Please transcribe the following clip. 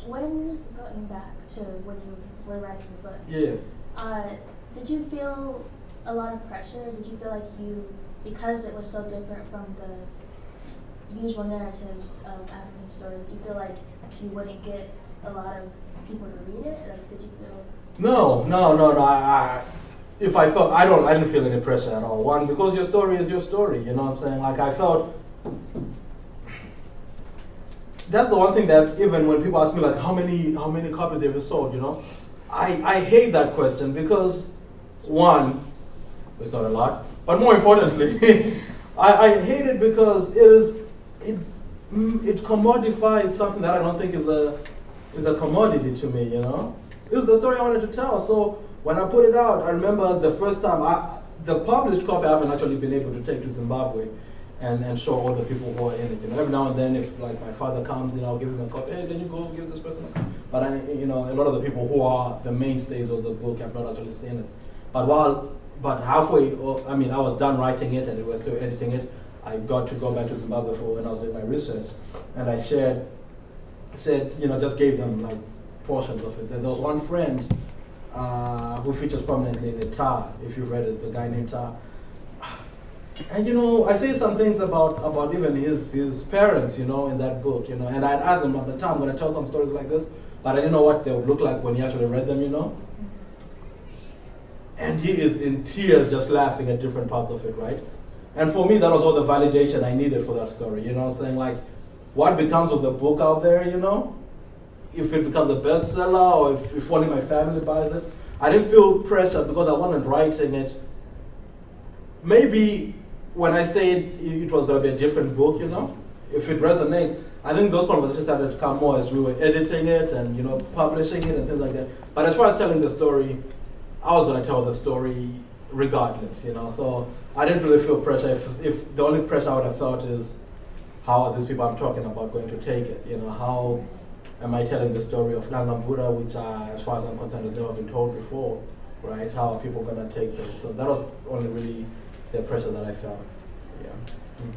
When going back to when you were writing the book, Yeah. did you feel a lot of pressure? Did you feel like because it was so different from the usual narratives of African stories, did you feel like you wouldn't get a lot of people to read it? Like, did you feel? No. If I felt, I didn't feel any pressure at all. One, because your story is your story. You know what I'm saying? Like I felt. That's the one thing that even when people ask me like how many copies have you sold, you know, I hate that question because one, it's not a lot, but more importantly, I hate it because it commodifies something that I don't think is a commodity to me, you know. This is the story I wanted to tell. So when I put it out, I remember the first time the published copy I haven't actually been able to take to Zimbabwe and show all the people who are in it. You know, every now and then, if like my father comes in, I'll give him a copy. Hey, can you go give this person a copy? But a lot of the people who are the mainstays of the book have not actually seen it. But halfway, I was done writing it and we were still editing it. I got to go back to Zimbabwe for when I was doing my research, and I said, just gave them like portions of it. There was one friend who features prominently in the Tar, if you've read it, the guy named Tar. And I say some things about even his parents, in that book, and I'd asked him at the time, I'm going to tell some stories like this, but I didn't know what they would look like when he actually read them, And he is in tears just laughing at different parts of it, right? And for me, that was all the validation I needed for that story, you know what I'm saying? Like, what becomes of the book out there, If it becomes a bestseller or if only my family buys it. I didn't feel pressure because I wasn't writing it. Maybe when I said it was going to be a different book, if it resonates, I think those conversations started to come more as we were editing it and, publishing it and things like that. But as far as telling the story, I was going to tell the story regardless, So I didn't really feel pressure. If the only pressure I would have felt is how are these people I'm talking about going to take it, How am I telling the story of Nangamvura, which as far as I'm concerned has never been told before, right? How are people going to take it? So that was only really the pressure that I felt. Yeah. Mm-hmm.